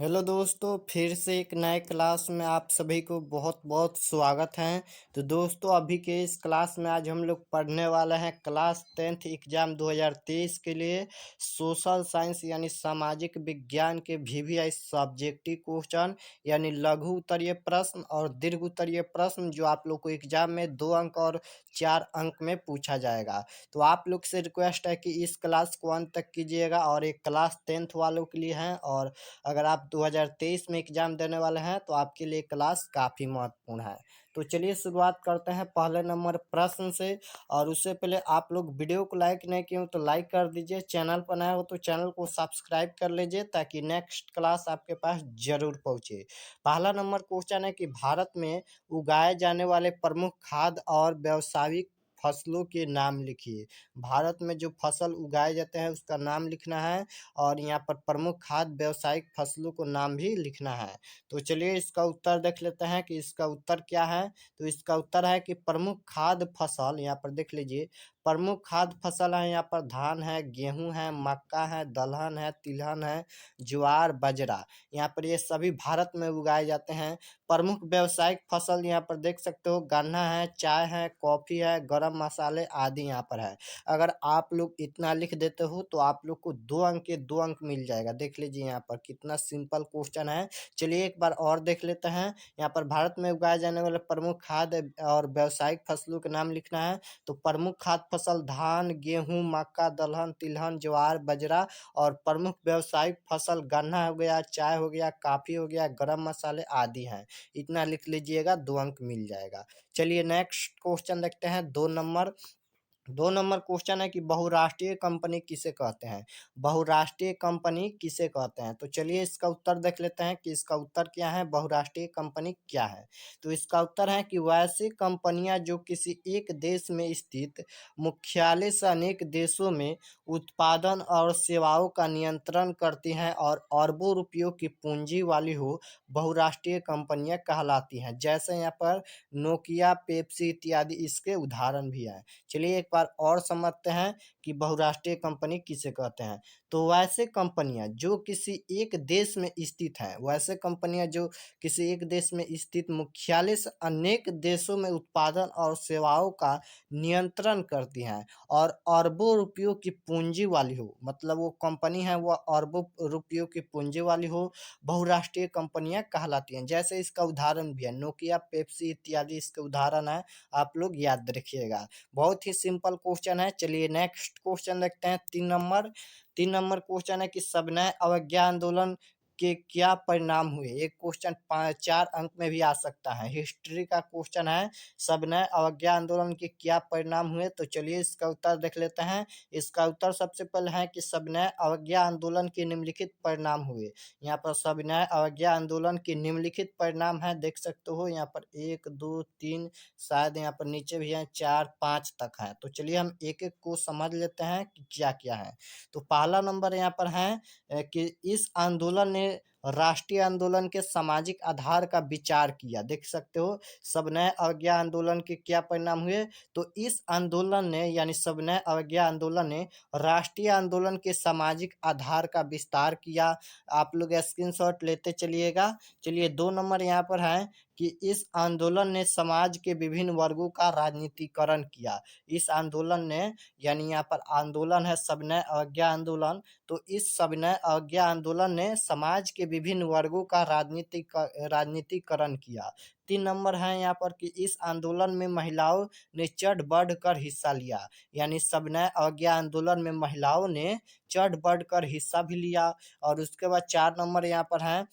Hello दोस्तों, फिर से एक नए क्लास में आप सभी को बहुत बहुत स्वागत है। तो दोस्तों, अभी के इस क्लास में आज हम लोग पढ़ने वाले हैं क्लास 10th एग्जाम 2023 के लिए सोशल साइंस यानी सामाजिक विज्ञान के वीवीआई सब्जेक्टिव क्वेश्चन यानी लघु उत्तरीय प्रश्न और दीर्घ उत्तरीय प्रश्न जो आप लोग को एग्जाम में 2 अंक और 4 अंक में पूछा जाएगा। तो आप लोग से रिक्वेस्ट है कि इस क्लास को अंत तक कीजिएगा और एक क्लास 10th वालों के लिए है, और अगर आप 2023 में एग्जाम देने वाले हैं तो आपके लिए क्लास काफ़ी महत्वपूर्ण है। तो चलिए शुरुआत करते हैं पहले नंबर प्रश्न से। और उससे पहले आप लोग वीडियो को लाइक नहीं किए हो तो लाइक कर दीजिए, चैनल पर नया हो तो चैनल को सब्सक्राइब कर लीजिए ताकि नेक्स्ट क्लास आपके पास जरूर पहुंचे। पहला नंबर क्वेश्चन है कि भारत में उगाए जाने वाले प्रमुख खाद्य और व्यावसायिक फसलों के नाम लिखिए। भारत में जो फसल उगाए जाते हैं उसका नाम लिखना है, और यहाँ पर प्रमुख खाद्य व्यावसायिक फसलों को नाम भी लिखना है। तो चलिए इसका उत्तर देख लेते हैं कि इसका उत्तर क्या है। तो इसका उत्तर है कि प्रमुख खाद्य फसल, यहाँ पर देख लीजिए, प्रमुख खाद्य फसल है यहाँ पर धान है, गेहूं है, मक्का है, दलहन है, तिलहन है, ज्वार, बाजरा। यहाँ पर ये सभी भारत में उगाए जाते हैं। प्रमुख व्यावसायिक फसल यहाँ पर देख सकते हो गन्ना है, चाय है, कॉफी है, गरम मसाले आदि यहाँ पर है। अगर आप लोग इतना लिख देते हो तो आप लोग को 2 अंक के 2 अंक मिल जाएगा। देख लीजिए यहाँ पर कितना सिंपल क्वेश्चन है। चलिए एक बार और देख लेते हैं। यहाँ पर भारत में उगाए जाने वाले प्रमुख खाद्य और व्यावसायिक फसलों के नाम लिखना है। तो प्रमुख खाद्य फसल धान, गेहूं, मक्का, दलहन, तिलहन, ज्वार, बाजरा। और प्रमुख व्यावसायिक फसल गन्ना हो गया, चाय हो गया, कॉफी हो गया, गरम मसाले आदि हैं। इतना लिख लीजिएगा, 2 अंक मिल जाएगा। चलिए नेक्स्ट क्वेश्चन देखते हैं। 2 नंबर क्वेश्चन है कि बहुराष्ट्रीय कंपनी किसे कहते हैं। बहुराष्ट्रीय कंपनी किसे कहते हैं, तो चलिए इसका उत्तर देख लेते हैं कि इसका उत्तर क्या है, बहुराष्ट्रीय कंपनी क्या है। तो इसका उत्तर है कि वैसी कंपनियां जो किसी एक देश में स्थित मुख्यालय से अनेक देशों में उत्पादन और सेवाओं का नियंत्रण करती हैं और अरबों रुपयों की पूंजी वाली हो, बहुराष्ट्रीय कंपनियां कहलाती हैं। जैसे यहाँ पर नोकिया, पेप्सी इत्यादि इसके उदाहरण भी हैं। चलिए एक बार और समझते हैं कि बहुराष्ट्रीय कंपनी किसे कहते हैं। तो वैसे कंपनियां जो किसी एक देश में स्थित हैं, वैसे कंपनियां जो किसी एक देश में स्थित मुख्यालय से अनेक देशों में उत्पादन और सेवाओं का नियंत्रण करती हैं और अरबों रुपयों की पूंजी वाली हो, मतलब वो कंपनी है वो अरबों रुपयों की पूंजी वाली हो, बहुराष्ट्रीय कंपनियां कहलाती हैं। जैसे इसका उदाहरण भी है, नोकिया, पेप्सी इत्यादि इसके उदाहरण है, आप लोग याद रखिएगा। बहुत ही सिंपल क्वेश्चन है। चलिए नेक्स्ट क्वेश्चन देखते हैं। 3 नंबर क्वेश्चन है कि सविनय अवज्ञा आंदोलन के क्या परिणाम हुए। एक क्वेश्चन 4 अंक में भी आ सकता है, हिस्ट्री का क्वेश्चन है। सविनय अवज्ञा आंदोलन के क्या परिणाम हुए, तो चलिए इसका उत्तर देख लेते हैं। इसका उत्तर सबसे पहले है कि सविनय अवज्ञा आंदोलन के निम्नलिखित परिणाम हुए। यहाँ पर सविनय अवज्ञा आंदोलन के निम्नलिखित परिणाम है, देख सकते हो यहाँ पर 1 2 3, शायद यहाँ पर नीचे भी है 4 5 तक है। तो चलिए हम एक एक को समझ लेते हैं कि क्या क्या है। तो पहला नंबर यहाँ पर है कि इस आंदोलन ने राष्ट्रीय आंदोलन के सामाजिक आधार का विचार किया। देख सकते हो सविनय अवज्ञा आंदोलन के क्या परिणाम हुए। तो इस आंदोलन ने यानी सविनय अवज्ञा आंदोलन ने राष्ट्रीय आंदोलन के सामाजिक आधार का विस्तार किया। आप लोग स्क्रीनशॉट लेते चलिएगा। चलिए 2 नंबर यहाँ पर है कि इस आंदोलन ने समाज के विभिन्न वर्गों का राजनीतिकरण किया। इस आंदोलन ने, यानी यहाँ पर आंदोलन है सविनय अवज्ञा आंदोलन, तो इस सविनय अवज्ञा आंदोलन ने समाज के विभिन्न वर्गों का राजनीतिकरण किया। 3 नंबर है यहाँ पर कि इस आंदोलन में महिलाओं ने चढ़ बढ़ कर हिस्सा लिया। यानी सविनय अवज्ञा आंदोलन में महिलाओं ने चढ़ बढ़ कर हिस्सा भी लिया। और उसके बाद 4 नंबर यहाँ पर है,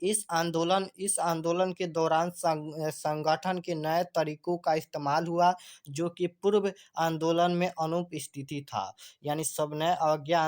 इस आंदोलन के दौरान संगठन के नए तरीकों का इस्तेमाल हुआ जो कि पूर्व आंदोलन में अनुपस्थिति था। यानी सविनय अवज्ञा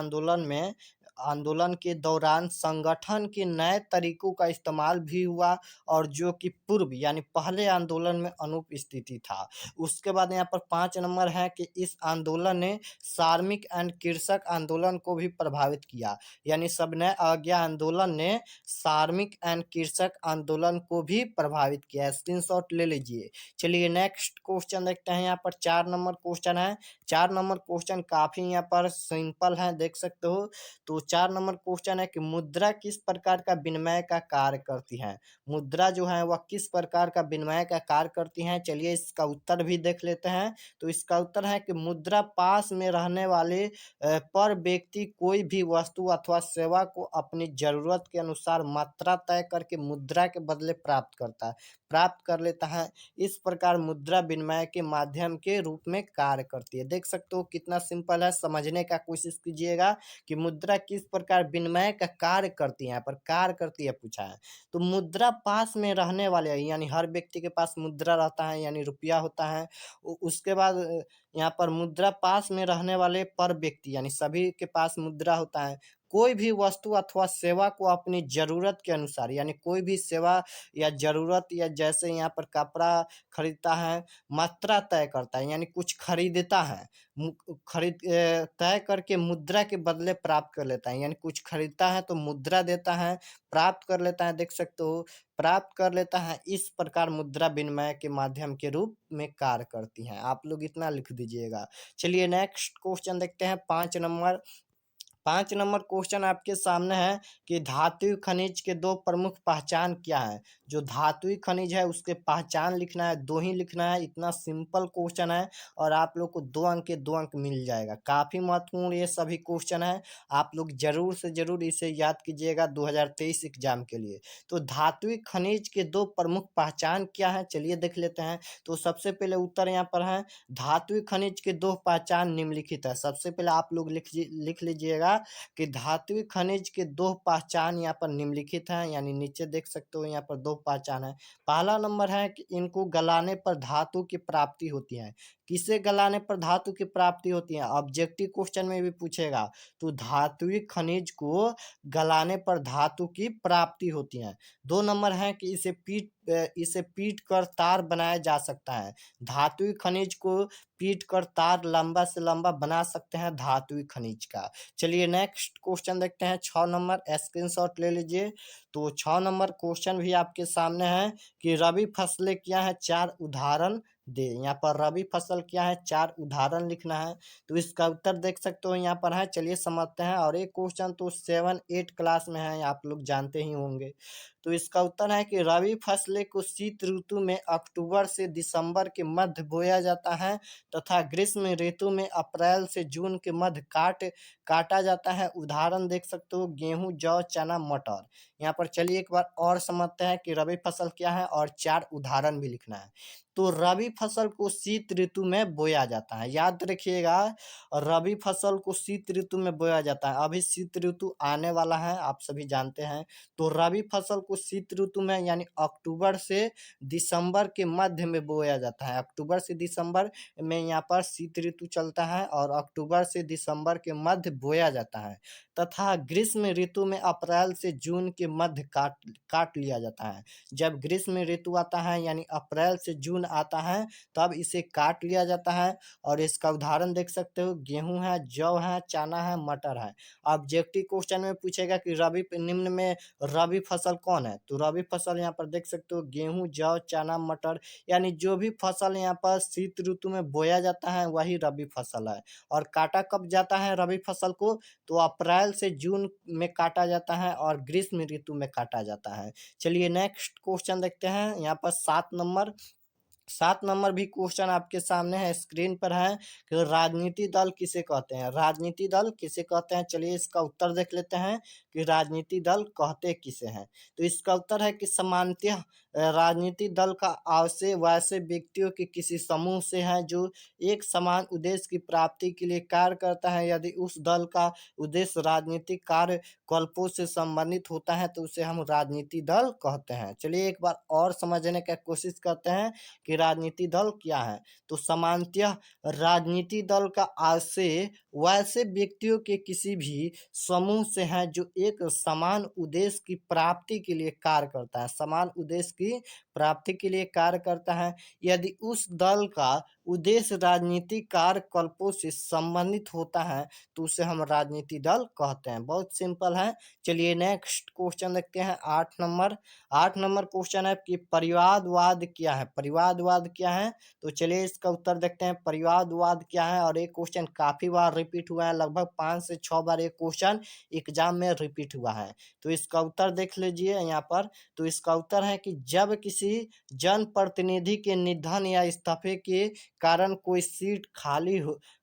आंदोलन के दौरान संगठन के नए तरीकों का इस्तेमाल भी हुआ, और जो कि पूर्व यानी पहले आंदोलन में अनुपस्थिति था। उसके बाद यहाँ पर 5 नंबर है कि इस आंदोलन ने श्रमिक एंड कृषक आंदोलन को भी प्रभावित किया। यानी सविनय अवज्ञा आंदोलन ने श्रमिक एंड कृषक आंदोलन को भी प्रभावित किया। स्क्रीनशॉट ले लीजिए। चलिए नेक्स्ट क्वेश्चन देखते हैं। यहाँ पर 4 नंबर क्वेश्चन है। 4 नंबर क्वेश्चन काफी यहाँ पर सिंपल है, देख सकते हो। तो 4 नंबर क्वेश्चन है कि मुद्रा किस प्रकार का विनिमय का कार्य करती है? मुद्रा जो है वह किस प्रकार का विनिमय का कार्य करती हैं? चलिए इसका उत्तर भी देख लेते हैं। तो इसका उत्तर है कि मुद्रा पास में रहने वाले पर व्यक्ति कोई भी वस्तु अथवा सेवा को अपनी ज़रूरत के अनुसार मात्रा तय करके मुद्रा के बदले प्राप्त कर लेता है। इस प्रकार मुद्रा विनिमय के माध्यम के रूप में कार्य करती है। देख सकते हो कितना सिंपल है, समझने का कोशिश कीजिएगा कि मुद्रा किस प्रकार विनिमय का कार्य करती है, यहाँ पर कार्य करती है पूछा है। तो मुद्रा पास में रहने वाले यानी हर व्यक्ति के पास मुद्रा रहता है यानी रुपया होता है। उसके बाद यहाँ पर मुद्रा पास में रहने वाले पर व्यक्ति यानी सभी के पास मुद्रा होता है। कोई भी वस्तु अथवा सेवा को अपनी ज़रूरत के अनुसार यानी कोई भी सेवा या ज़रूरत या जैसे यहाँ पर कपड़ा खरीदता है, मात्रा तय करता है यानी कुछ खरीदता है। तय करके मुद्रा के बदले प्राप्त कर लेता है यानी कुछ खरीदता है तो मुद्रा देता है, प्राप्त कर लेता है। देख सकते हो प्राप्त कर लेता है। इस प्रकार मुद्रा विनिमय के माध्यम के रूप में कार्य करती हैं। आप लोग इतना लिख दीजिएगा। चलिए नेक्स्ट क्वेश्चन देखते हैं 5 नंबर। 5 नंबर क्वेश्चन आपके सामने है कि धातुई खनिज के 2 प्रमुख पहचान क्या है? जो धातुई खनिज है उसके पहचान लिखना है, 2 ही लिखना है। इतना सिंपल क्वेश्चन है और आप लोग को 2 अंक के 2 अंक मिल जाएगा। काफ़ी महत्वपूर्ण ये सभी क्वेश्चन है। आप लोग ज़रूर से ज़रूर इसे याद कीजिएगा 2023 एग्ज़ाम के लिए। तो धातुई खनिज के 2 प्रमुख पहचान क्या है? चलिए देख लेते हैं। तो सबसे पहले उत्तर यहाँ पर है धातुई खनिज के 2 पहचान निम्नलिखित है। सबसे पहले आप लोग लिख लीजिएगा कि धातुई खनिज के 2 पहचान यहाँ पर निम्नलिखित हैं यानी नीचे देख सकते हो यहाँ पर 2 पहचान है। पहला नंबर है कि इनको गलाने पर धातु की प्राप्ति होती है। किसे गलाने पर धातु की प्राप्ति होती है? ऑब्जेक्टिव क्वेश्चन में भी पूछेगा। तो धातुई खनिज को गलाने पर धातु की प्राप्ति होती है। 2 नंबर है कि इसे पीट कर तार बनाया जा सकता है। धातुई खनिज को पीट कर तार लंबा से लंबा बना सकते हैं धातुई खनिज का। चलिए नेक्स्ट क्वेश्चन देखते हैं 6 नंबर, स्क्रीनशॉट ले लीजिए। तो 6 नंबर क्वेश्चन भी आपके सामने है कि रबी फसलें क्या है? 4 उदाहरण दे। यहाँ पर रबी फसल क्या है? 4 उदाहरण लिखना है। तो इसका उत्तर देख सकते हो यहाँ पर है। चलिए समझते हैं। और एक क्वेश्चन तो 7-8 क्लास में है, आप लोग जानते ही होंगे। तो इसका उत्तर है कि रबी फसलें को शीत ऋतु में अक्टूबर से दिसंबर के मध्य बोया जाता है तथा ग्रीष्म ऋतु में अप्रैल से जून के मध्य काटा जाता है। उदाहरण देख सकते हो गेहूं, जौ, चना, मटर। यहाँ पर चलिए एक बार और समझते हैं कि रबी फसल क्या है और 4 उदाहरण भी लिखना है। तो रबी फसल को शीत ऋतु में बोया जाता है। याद रखिएगा रबी फसल को शीत ऋतु में बोया जाता है। अभी शीत ऋतु आने वाला है, आप सभी जानते हैं। तो रबी फसल को शीत ऋतु में यानी अक्टूबर से दिसंबर के मध्य में बोया जाता है। अक्टूबर से दिसंबर में यहाँ पर शीत ऋतु चलता है और अक्टूबर से दिसंबर के मध्य बोया जाता है तथा ग्रीष्म ऋतु में अप्रैल से जून के मध्य काट लिया जाता है। जब ग्रीष्म ऋतु आता है यानी अप्रैल से जून आता है तब इसे काट लिया जाता है। और इसका उदाहरण देख सकते हो गेहूं है, जौ है, चना है, मटर है। ऑब्जेक्टिव क्वेश्चन में पूछेगा कि निम्न में रबी फसल कौन है? तो रबी फसल यहाँ पर देख सकते हो गेहूं, जौ, चना, मटर यानी जो भी फसल यहाँ पर शीत ऋतु में बोया जाता है वही रबी फसल है। और काटा कब जाता है रबी फसल को? तो अप्रैल से जून में काटा जाता है और ग्रीष्म ऋतु में काटा जाता है। चलिए नेक्स्ट क्वेश्चन देखते हैं। यहाँ पर 7 नंबर भी क्वेश्चन आपके सामने है, स्क्रीन पर है कि राजनीति दल किसे कहते हैं? राजनीति दल किसे कहते हैं? चलिए इसका उत्तर देख लेते हैं कि राजनीति दल कहते किसे हैं। तो इसका उत्तर है कि सामान्यतः राजनीति दल का आशय वैसे व्यक्तियों के किसी समूह से है जो एक समान उद्देश्य की प्राप्ति के लिए कार्य करता है। यदि उस दल का उद्देश्य राजनीतिक कार्यकल्पों से संबंधित होता है तो उसे हम राजनीति दल कहते हैं। चलिए एक बार और समझने की कोशिश करते हैं कि राजनीति दल क्या है। तो सामान्यतः राजनीति दल का आशय वैसे व्यक्तियों के किसी भी समूह से है जो एक समान उद्देश्य की प्राप्ति के लिए कार्य करता है। समान उद्देश्य की प्राप्ति के लिए कार्य करता है। यदि उस दल का उद्देश्य राजनीतिक कार्यकल्पों से संबंधित होता है तो उसे हम राजनीतिक दल कहते हैं। बहुत सिंपल है। चलिए नेक्स्ट क्वेश्चन देखते हैं 8 नंबर। 8 नंबर क्वेश्चन है कि परिवादवाद क्या है? परिवादवाद क्या है? तो चलिए इसका उत्तर देखते हैं परिवादवाद क्या है। और एक क्वेश्चन काफी बार रिपीट हुआ है, लगभग 5 से 6 बार एक क्वेश्चन एग्जाम में रिपीट हुआ है। तो इसका उत्तर देख लीजिए यहाँ पर। तो इसका उत्तर है कि जब किसी जनप्रतिनिधि के निधन या इस्तीफे के कारण कोई सीट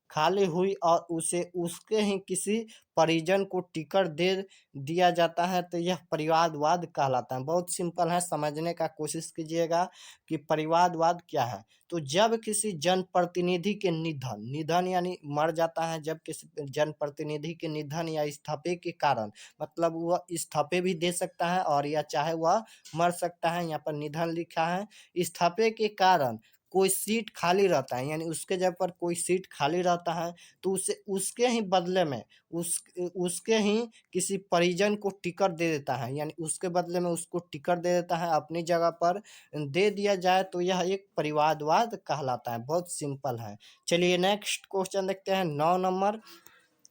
खाली हुई और उसे उसके ही किसी परिजन को टिकट दे दिया जाता है तो यह परिवादवाद कहलाता है। बहुत सिंपल है, समझने का कोशिश कीजिएगा कि परिवादवाद क्या है। तो जब किसी जनप्रतिनिधि के निधन यानी मर जाता है, जब किसी जनप्रतिनिधि के निधन या इस्तीफे के कारण, मतलब वह इस्तीफे भी दे सकता है और या चाहे वह मर सकता है, यहाँ पर निधन लिखा है। इस्तीफे के कारण कोई सीट खाली रहता है यानी उसके जगह पर कोई सीट खाली रहता है तो उसे उसके ही बदले में उसके ही किसी परिजन को टिकट दे देता है, यानी उसके बदले में उसको टिकट दे देता है, अपनी जगह पर दे दिया जाए तो यह एक परिवादवाद कहलाता है। बहुत सिंपल है। चलिए नेक्स्ट क्वेश्चन देखते हैं 9 नंबर।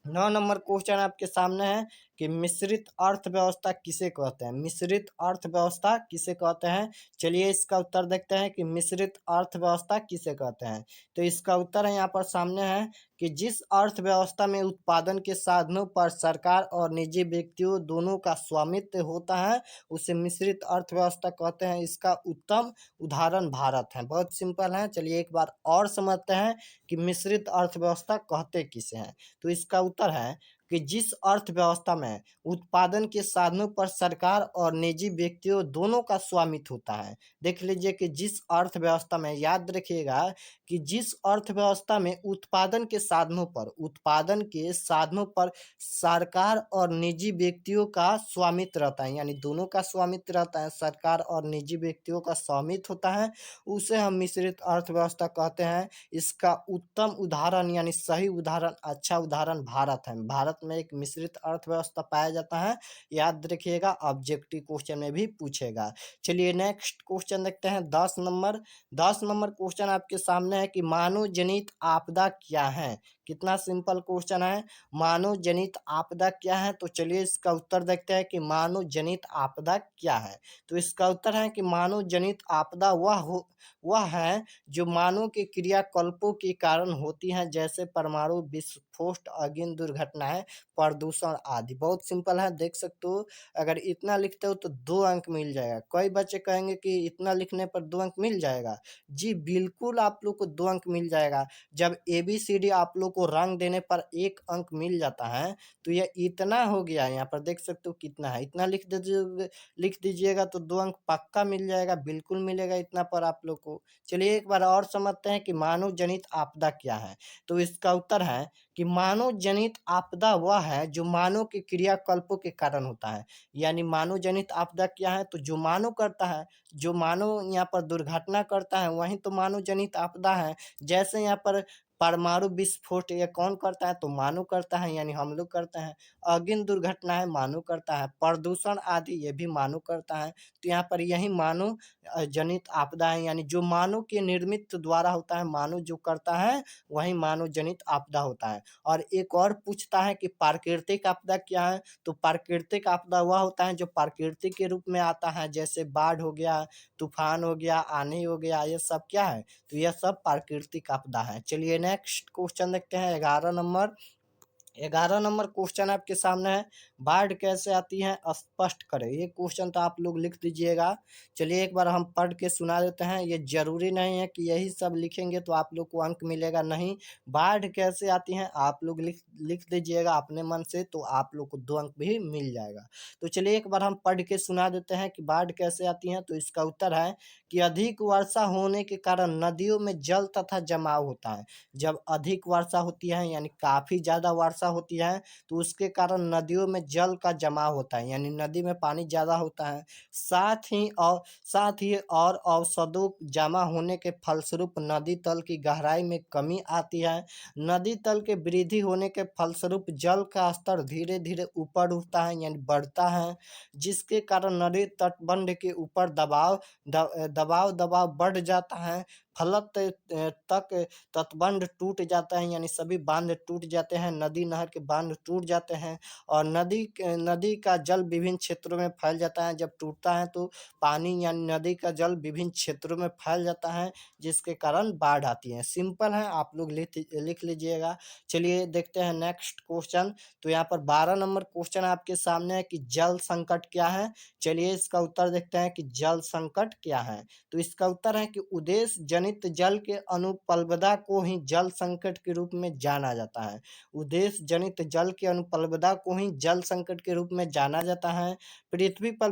9 नंबर क्वेश्चन आपके सामने है कि मिश्रित अर्थव्यवस्था किसे कहते हैं? मिश्रित अर्थव्यवस्था किसे कहते हैं? चलिए इसका उत्तर देखते हैं कि मिश्रित अर्थव्यवस्था किसे कहते हैं। तो इसका उत्तर है यहाँ पर सामने है कि जिस अर्थव्यवस्था में उत्पादन के साधनों पर सरकार और निजी व्यक्तियों दोनों का स्वामित्व होता है उसे मिश्रित अर्थव्यवस्था कहते हैं। इसका उत्तम उदाहरण भारत है। बहुत सिंपल है। चलिए एक बार और समझते हैं कि मिश्रित अर्थव्यवस्था कहते किसे हैं। तो इसका उत्तर है कि जिस अर्थव्यवस्था में उत्पादन के साधनों पर सरकार और निजी व्यक्तियों दोनों का स्वामित्व होता है। देख लीजिए कि जिस अर्थव्यवस्था में, याद रखिएगा कि जिस अर्थव्यवस्था में उत्पादन के साधनों पर सरकार और निजी व्यक्तियों का स्वामित्व रहता है, यानी दोनों का स्वामित्व रहता है, सरकार और निजी व्यक्तियों का स्वामित्व होता है, उसे हम मिश्रित अर्थव्यवस्था कहते हैं। इसका उत्तम उदाहरण यानी सही उदाहरण, अच्छा उदाहरण भारत है। भारत में एक मिश्रित अर्थव्यवस्था पाया जाता है। याद रखिएगा, ऑब्जेक्टिव क्वेश्चन में भी पूछेगा। चलिए नेक्स्ट क्वेश्चन देखते हैं 10 नंबर। 10 नंबर क्वेश्चन आपके सामने है कि मानव जनित आपदा क्या है? कितना सिंपल क्वेश्चन है। मानव जनित आपदा क्या है? तो चलिए इसका उत्तर देखते हैं कि मानव जनित आपदा क्या है। तो इसका उत्तर है कि मानव जनित आपदा वह है जो मानव के क्रियाकल्पों के कारण होती हैं, जैसे परमाणु विस्फोट, अग्नि दुर्घटनाएं, प्रदूषण आदि। बहुत सिंपल है, देख सकते हो। अगर इतना लिखते हो तो 2 अंक मिल जाएगा। कई बच्चे कहेंगे कि इतना लिखने पर 2 अंक मिल जाएगा। जी बिल्कुल, आप लोग को 2 अंक मिल जाएगा। जब ABCD आप लोग को रंग देने पर 1 अंक मिल जाता है तो यह इतना हो गया। यहाँ पर देख सकते हो कितना है, इतना लिख दीजिएगा तो 2 अंक पक्का मिल जाएगा, बिल्कुल मिलेगा इतना पर आप लोग को। चलिए एक बार और समझते हैं कि मानव जनित आपदा क्या है। तो इसका उत्तर है कि मानव जनित आपदा वह है जो मानव के क्रियाकल्पों के कारण होता है। यानी मानव जनित आपदा क्या है? तो जो मानव करता है, जो मानव यहाँ पर दुर्घटना करता है वही तो मानव जनित आपदा है। जैसे यहाँ पर परमाणु विस्फोट ये कौन करता है? तो मानव करता है, यानी हम लोग करते हैं। अग्नि दुर्घटनाएं मानव करता है, प्रदूषण आदि ये भी मानव करता है। तो यहाँ पर यही मानव जनित आपदा है, यानी जो मानव के निर्मित द्वारा होता है, मानव जो करता है वही मानव जनित आपदा होता है। और एक और पूछता है कि प्राकृतिक आपदा क्या है? तो प्राकृतिक आपदा वह होता है जो प्राकृतिक के रूप में आता है, जैसे बाढ़ हो गया, तूफान हो गया, आंधी हो गया, ये सब क्या है? तो यह सब प्राकृतिक आपदा है। चलिए नेक्स्ट क्वेश्चन देखते हैं 11 नंबर। 11 नंबर क्वेश्चन आपके सामने है, बाढ़ कैसे आती है स्पष्ट करें। ये क्वेश्चन तो आप लोग लिख दीजिएगा। चलिए एक बार हम पढ़ के सुना देते हैं। ये जरूरी नहीं है कि यही सब लिखेंगे तो आप लोग को अंक मिलेगा, नहीं। बाढ़ कैसे आती है आप लोग लिख दीजिएगा अपने मन से, तो आप लोग को 2 अंक भी मिल जाएगा। तो चलिए एक बार हम पढ़ के सुना देते हैं कि बाढ़ कैसे आती है। तो इसका उत्तर है कि अधिक वर्षा होने के कारण नदियों में जल तथा जमाव होता है। जब अधिक वर्षा होती है यानी काफी ज्यादा वर्षा होती है तो उसके कारण नदियों में जल का जमाव होता है, यानी नदी में पानी ज्यादा होता है। साथ ही और अवसादों जमा होने के फलस्वरूप नदी तल की गहराई में कमी आती है। नदी तल के वृद्धि होने के फलस्वरूप जल का स्तर धीरे धीरे ऊपर उठता है यानी बढ़ता है, जिसके कारण नदी तटबंध के ऊपर दबाव बढ़ जाता है। फलत तक तटबंध टूट जाता है, यानी सभी बांध टूट जाते हैं, नदी नहर के बांध टूट जाते हैं और नदी का जल विभिन्न क्षेत्रों में फैल जाता है। जब टूटता है तो पानी यानी नदी का जल विभिन्न क्षेत्रों में फैल जाता है, जिसके कारण बाढ़ आती है। सिंपल है, आप लोग लिख लीजिएगा। चलिए देखते हैं नेक्स्ट क्वेश्चन। तो यहाँ पर 12 नंबर क्वेश्चन आपके सामने है कि जल संकट क्या है। चलिए इसका उत्तर देखते हैं कि जल संकट क्या है। तो इसका उत्तर है कि उद्देश्य जनित जल के अनुपलब्धता को ही जल संकट के रूप में जाना जाता है। उद्देश्य जनित जल के अनुपलब्धता को ही जल संकट के रूप में जाना जाता है। पृथ्वी पर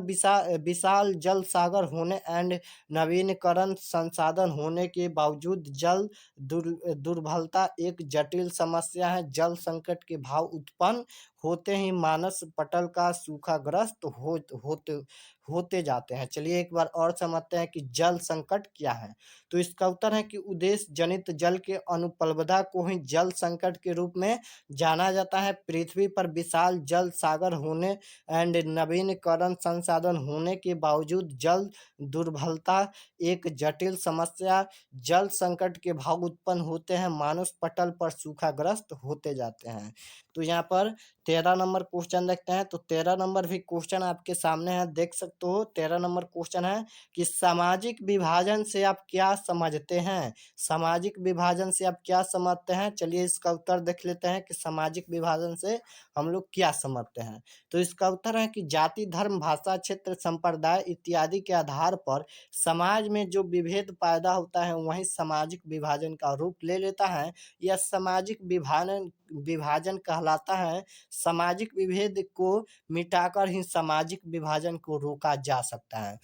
विशाल जल सागर होने एंड नवीनीकरण संसाधन होने के बावजूद जल दुर्बलता एक जटिल समस्या है। जल संकट के भाव उत्पन्न होते ही मानस पटल का सूखाग्रस्त होते होते जाते हैं। चलिए एक बार और समझते हैं कि जल संकट क्या है। तो इसका उत्तर है कि उद्देश्य जनित जल के अनुपलब्धता को ही जल संकट के रूप में जाना जाता है। पृथ्वी पर विशाल जल सागर होने एंड नवीनीकरण संसाधन होने के बावजूद जल दुर्बलता एक जटिल समस्या, जल संकट के भाव उत्पन्न होते हैं, मानव पटल पर सूखाग्रस्त होते जाते हैं। तो यहाँ पर 13 नंबर क्वेश्चन देखते हैं। तो 13 नंबर भी क्वेश्चन आपके सामने है, देख सकते हो। 13 नंबर क्वेश्चन है कि सामाजिक विभाजन से आप क्या समझते हैं। सामाजिक विभाजन से आप क्या समझते हैं। चलिए इसका उत्तर देख लेते हैं कि सामाजिक विभाजन से हम लोग क्या समझते हैं। तो इसका उत्तर है कि जाति, धर्म, भाषा, क्षेत्र, संप्रदाय इत्यादि के आधार पर समाज में जो विभेद पैदा होता है वही सामाजिक विभाजन का रूप ले लेता है। यह सामाजिक विभाजन विभाजन कहलाता है। सामाजिक विभेद को मिटाकर ही सामाजिक विभाजन को रोका जा सकता है।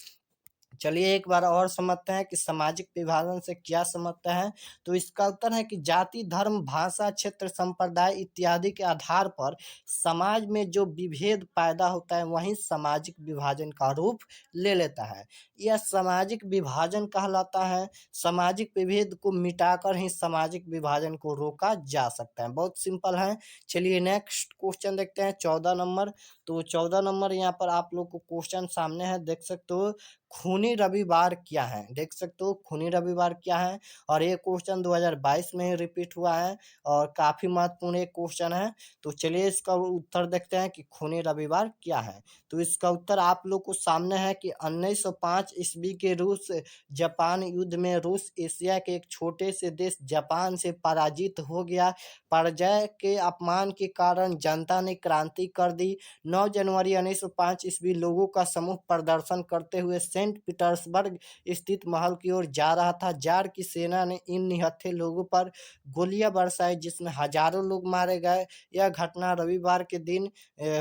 चलिए एक बार और समझते हैं कि सामाजिक विभाजन से क्या समझते हैं। तो इसका उत्तर है कि जाति, धर्म, भाषा, क्षेत्र, संप्रदाय इत्यादि के आधार पर समाज में जो विभेद पैदा होता है वही सामाजिक विभाजन का रूप ले लेता है। यह सामाजिक विभाजन कहलाता है। सामाजिक विभेद को मिटाकर ही सामाजिक विभाजन को रोका जा सकता है। बहुत सिंपल है। चलिए नेक्स्ट क्वेश्चन देखते हैं 14 नंबर। तो 14 नंबर यहाँ पर आप लोग को क्वेश्चन सामने है, देख सकते हो। खूनी रविवार क्या है, देख सकते हो खूनी रविवार क्या है। और ये क्वेश्चन 2022 में ही रिपीट हुआ है और काफी महत्वपूर्ण एक क्वेश्चन है। तो चलिए इसका उत्तर देखते हैं कि खूनी रविवार क्या है। तो इसका उत्तर आप लोग को सामने है कि 1905 ईस्वी के रूस जापान युद्ध में रूस एशिया के एक छोटे से देश जापान से पराजित हो गया। पराजय के अपमान के कारण जनता ने क्रांति कर दी। 9 जनवरी 1905 ईस्वी लोगों का समूह प्रदर्शन करते हुए सेंट पीटर्सबर्ग स्थित महल की ओर जा रहा था। जार की सेना ने इन निहत्थे लोगों पर गोलियां बरसाई जिसमें हजारों लोग मारे गए। यह घटना रविवार के दिन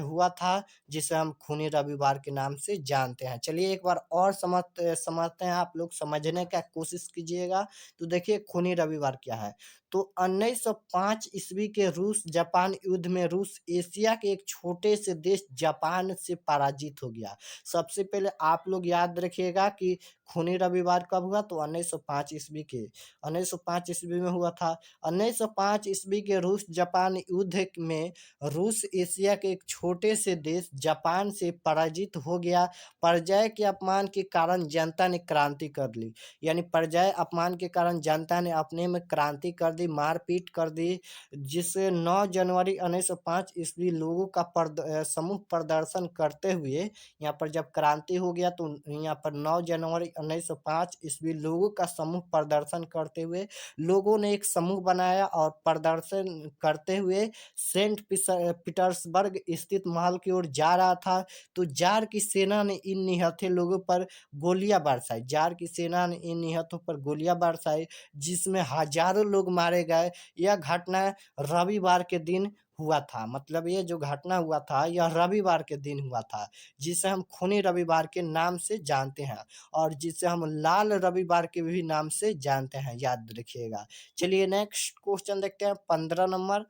हुआ था, जिसे हम खूनी रविवार के नाम से जानते हैं। चलिए एक बार और समझते हैं, आप लोग समझने का कोशिश कीजिएगा। तो देखिए खूनी रविवार क्या है। तो 1905 ईस्वी के रूस जापान युद्ध में रूस एशिया के एक छोटे से देश जापान से पराजित हो गया। सबसे पहले आप लोग याद रखिएगा कि खूनी रविवार कब हुआ, तो 1905 ईस्वी के 1905 ईस्वी में हुआ था। 1905 ईस्वी के रूस जापान युद्ध में रूस एशिया के एक छोटे से देश जापान से पराजित हो गया। पराजय के अपमान के कारण जनता ने क्रांति कर ली, यानी पराजय अपमान के कारण जनता ने अपने में क्रांति कर दी, मारपीट कर दी, जिससे 9 जनवरी 1905 ईस्वी लोगों का समूह प्रदर्शन करते हुए यहाँ पर जब क्रांति हो गया तो यहाँ पर 9 जनवरी 1905 ईस्वी लोगों का समूह प्रदर्शन करते हुए लोगों ने एक समूह बनाया और प्रदर्शन करते हुए सेंट पीटर्सबर्ग स्थित महल की ओर जा रहा था। तो जार की सेना ने इन निहत्थे लोगों पर गोलियां बरसाई। जार की सेना ने इन निहत्थों पर गोलियां बरसाई जिसमें हजारों लोग मारे गए। यह घटना रविवार के दिन हुआ था, मतलब ये जो घटना हुआ था यह रविवार के दिन हुआ था, जिसे हम खूनी रविवार के नाम से जानते हैं और जिसे हम लाल रविवार के भी नाम से जानते हैं, याद रखिएगा। चलिए नेक्स्ट क्वेश्चन देखते हैं 15 नंबर।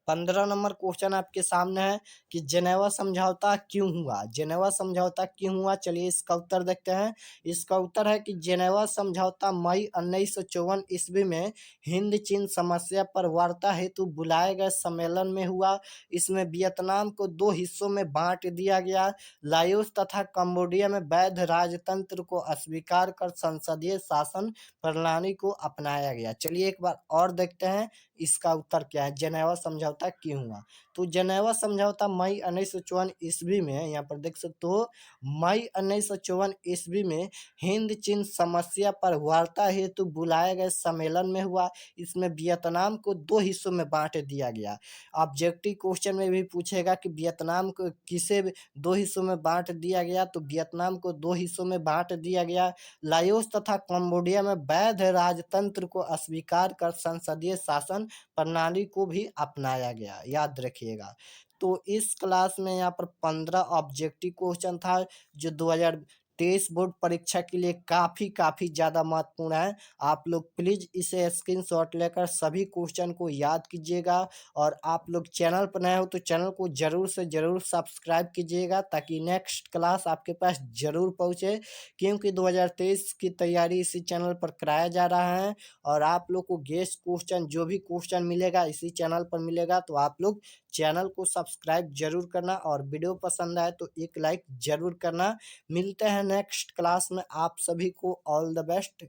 15 नंबर क्वेश्चन आपके सामने है कि जेनेवा समझौता क्यों हुआ? जेनेवा समझौता क्यों हुआ? चलिए इसका उत्तर देखते हैं। इसका उत्तर है कि जेनेवा समझौता मई 1954 ईस्वी में हिंद चीन समस्या पर वार्ता हेतु बुलाए गए सम्मेलन में हुआ। इसमें वियतनाम को 2 हिस्सों में बाँट दिया गया। लाओस तथा कंबोडिया में वैध राजतंत्र को अस्वीकार कर संसदीय शासन प्रणाली को अपनाया गया। चलिए एक बार और देखते हैं इसका उत्तर क्या है, जेनेवा समझौता क्यों हुआ? तो जेनेवा समझौता मई 1954 ईस्वी में, यहाँ पर देख सकते हो, मई 1954 ईस्वी में हिंद चीन समस्या पर वार्ता हेतु बुलाए गए सम्मेलन में हुआ। इसमें वियतनाम को 2 हिस्सों में बाँट दिया गया। ऑब्जेक्टिव क्वेश्चन में भी पूछेगा कि वियतनाम को किसे 2 हिस्सों में बाँट दिया गया, तो वियतनाम को 2 हिस्सों में बाँट दिया गया। लाओस तथा कंबोडिया में वैध राजतंत्र को अस्वीकार कर संसदीय शासन प्रणाली को भी अपनाया गया, याद रखिएगा। तो इस क्लास में यहाँ पर 15 ऑब्जेक्टिव क्वेश्चन था जो 2023 बोर्ड परीक्षा के लिए काफ़ी ज़्यादा महत्वपूर्ण है। आप लोग प्लीज़ इसे स्क्रीनशॉट लेकर सभी क्वेश्चन को याद कीजिएगा और आप लोग चैनल पर नए हो तो चैनल को ज़रूर से ज़रूर सब्सक्राइब कीजिएगा ताकि नेक्स्ट क्लास आपके पास ज़रूर पहुँचे, क्योंकि 2023 की तैयारी इसी चैनल पर कराया जा रहा है और आप लोग को गेस्ट क्वेश्चन जो भी क्वेश्चन मिलेगा इसी चैनल पर मिलेगा। तो आप लोग चैनल को सब्सक्राइब जरूर करना और वीडियो पसंद आए तो एक लाइक जरूर करना। मिलते हैं नेक्स्ट क्लास में, आप सभी को ऑल द बेस्ट।